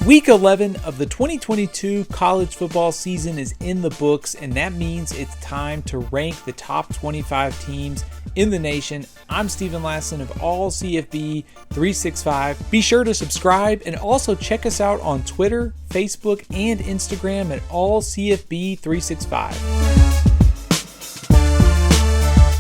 Week 11 of the 2022 college football season is in the books, and that means it's time to rank the top 25 teams in the nation. I'm Stephen Lassen of All CFB 365. Be sure to subscribe and also check us out on Twitter, Facebook, and Instagram at All CFB 365.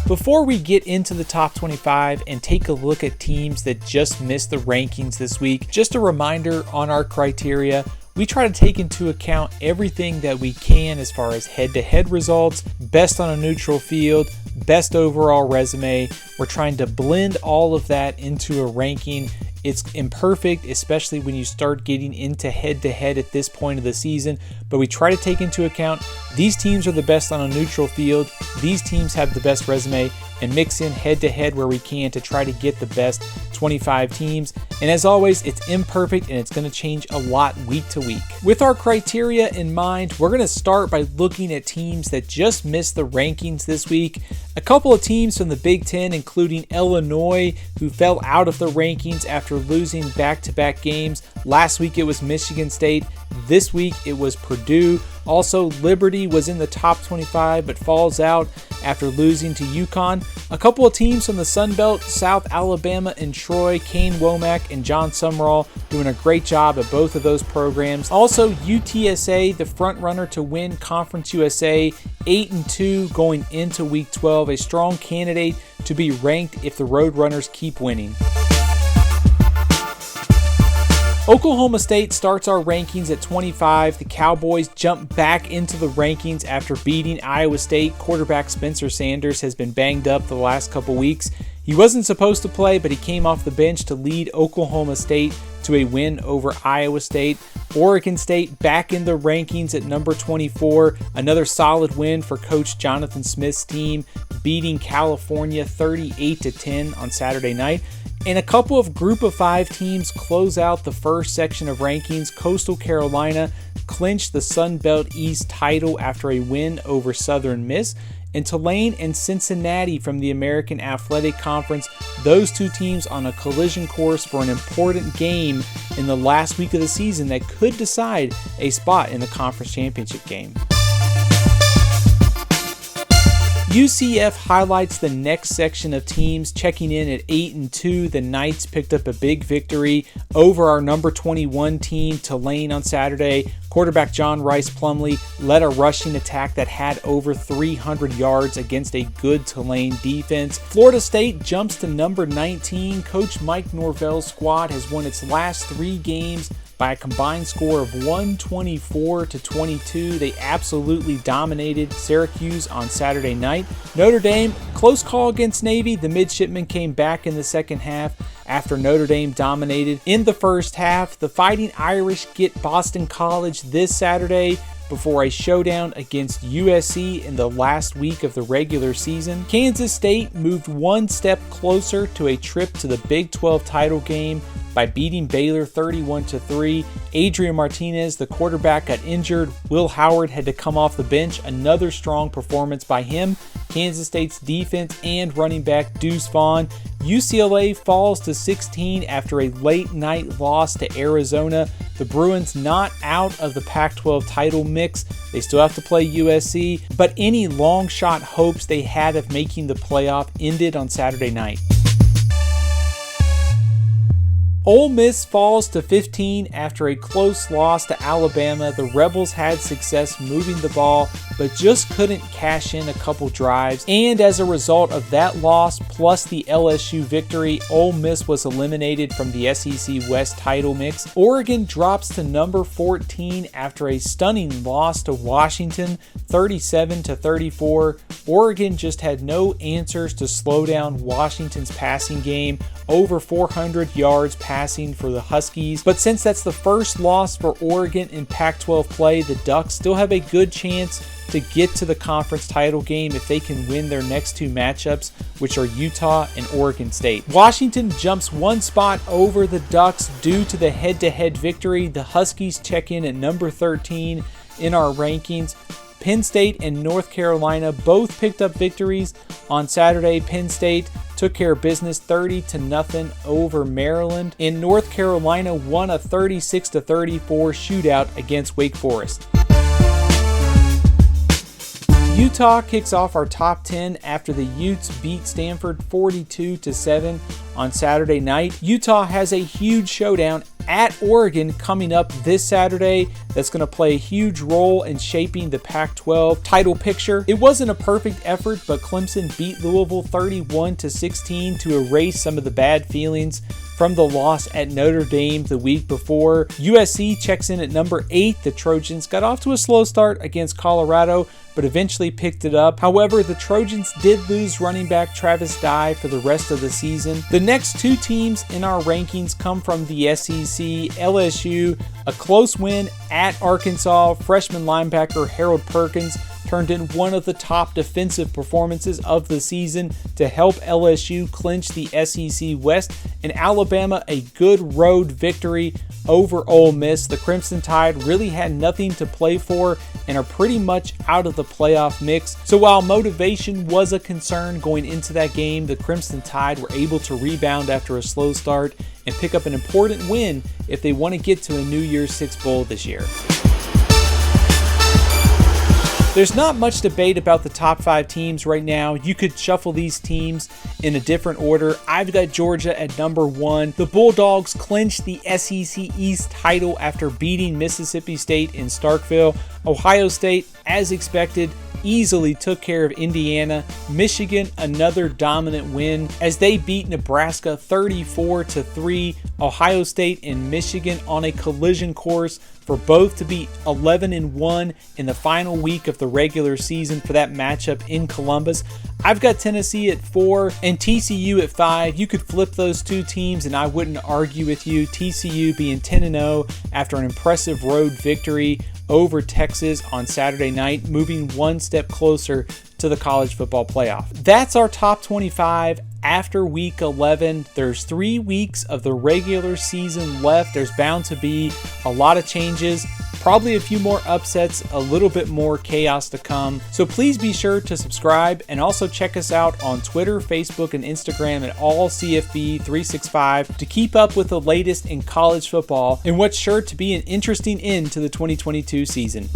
Before we get into the top 25 and take a look at teams that just missed the rankings this week, just a reminder on our criteria. We try to take into account everything that we can as far as head-to-head results, best on a neutral field, best overall resume. We're trying to blend all of that into a ranking. It's imperfect, especially when you start getting into head-to-head at this point of the season, but we try to take into account these teams are the best on a neutral field, these teams have the best resume, and mix in head-to-head where we can to try to get the best 25 teams. And as always, it's imperfect and it's going to change a lot week to week. With our criteria in mind, we're going to start by looking at teams that just missed the rankings this week. A couple of teams from the Big Ten, including Illinois, who fell out of the rankings after losing back-to-back games. Last week it was Michigan State. This week it was Purdue. Also, Liberty was in the top 25 but falls out after losing to UConn. A couple of teams from the Sun Belt, South Alabama and Troy, Kane Womack and John Sumrall doing a great job at both of those programs. Also, UTSA, the front runner to win Conference USA, 8-2 going into Week 12, a strong candidate to be ranked if the Roadrunners keep winning. Oklahoma State starts our rankings at 25. The Cowboys jump back into the rankings after beating Iowa State. Quarterback Spencer Sanders has been banged up the last couple weeks. He wasn't supposed to play, but he came off the bench to lead Oklahoma State to a win over Iowa State. Oregon State back in the rankings at number 24. Another solid win for Coach Jonathan Smith's team, beating California 38-10 on Saturday night. And a couple of Group of 5 teams close out the first section of rankings. Coastal Carolina clinched the Sun Belt East title after a win over Southern Miss. And Tulane and Cincinnati from the American Athletic Conference, those two teams on a collision course for an important game in the last week of the season that could decide a spot in the conference championship game. UCF highlights the next section of teams. Checking in at 8-2, the Knights picked up a big victory over our number 21 team, Tulane, on Saturday. Quarterback John Rice Plumlee led a rushing attack that had over 300 yards against a good Tulane defense. Florida State jumps to number 19. Coach Mike Norvell's squad has won its last 3 games by a combined score of 124-22. They absolutely dominated Syracuse on Saturday night. Notre Dame, close call against Navy. The midshipmen came back in the second half after Notre Dame dominated in the first half. The Fighting Irish get Boston College this Saturday before a showdown against USC in the last week of the regular season. Kansas State moved one step closer to a trip to the Big 12 title game by beating Baylor 31-3. Adrian Martinez, the quarterback, got injured. Will Howard had to come off the bench. Another strong performance by him. Kansas State's defense and running back Deuce Vaughn. UCLA falls to 16 after a late night loss to Arizona. The Bruins not out of the Pac-12 title mix. They still have to play USC, but any long shot hopes they had of making the playoff ended on Saturday night. Ole Miss falls to 15 after a close loss to Alabama. The Rebels had success moving the ball, but just couldn't cash in a couple drives. And as a result of that loss, plus the LSU victory, Ole Miss was eliminated from the SEC West title mix. Oregon drops to number 14 after a stunning loss to Washington, 37-34. Oregon just had no answers to slow down Washington's passing game. Over 400 yards passing for the Huskies. But since that's the first loss for Oregon in Pac-12 play, the Ducks still have a good chance to get to the conference title game if they can win their next 2 matchups, which are Utah and Oregon State. Washington jumps one spot over the Ducks due to the head-to-head victory. The Huskies check in at number 13 in our rankings. Penn State and North Carolina both picked up victories. On Saturday, Penn State took care of business 30-0 over Maryland, and North Carolina won a 36-34 shootout against Wake Forest. Utah kicks off our top 10 after the Utes beat Stanford 42-7 on Saturday night. Utah has a huge showdown at Oregon coming up this Saturday that's going to play a huge role in shaping the Pac-12 title picture. It wasn't a perfect effort, but Clemson beat Louisville 31-16 to erase some of the bad feelings from the loss at Notre Dame the week before. USC checks in at number 8. The Trojans got off to a slow start against Colorado, but eventually picked it up. However, the Trojans did lose running back Travis Dye for the rest of the season. The next two teams in our rankings come from the SEC. LSU, a close win at Arkansas. Freshman linebacker Harold Perkins turned in one of the top defensive performances of the season to help LSU clinch the SEC West, and Alabama a good road victory over Ole Miss. The Crimson Tide really had nothing to play for and are pretty much out of the playoff mix. So while motivation was a concern going into that game, the Crimson Tide were able to rebound after a slow start and pick up an important win if they want to get to a New Year's Six Bowl this year. There's not much debate about the top 5 teams right now. You could shuffle these teams in a different order. I've got Georgia at number 1. The Bulldogs clinched the SEC East title after beating Mississippi State in Starkville. Ohio State, as expected, easily took care of Indiana. Michigan, another dominant win as they beat Nebraska 34-3. Ohio State and Michigan on a collision course for both to be 11-1 in the final week of the regular season for that matchup in Columbus. I've got Tennessee at 4 and TCU at 5. You could flip those two teams and I wouldn't argue with you. TCU being 10-0 after an impressive road victory over Texas on Saturday night, moving one step closer to the college football playoff. That's our top 25 after week 11. There's 3 weeks of the regular season left. There's bound to be a lot of changes, probably a few more upsets, a little bit more chaos to come. So please be sure to subscribe and also check us out on Twitter, Facebook, and Instagram at allcfb365 to keep up with the latest in college football and what's sure to be an interesting end to the 2022 season.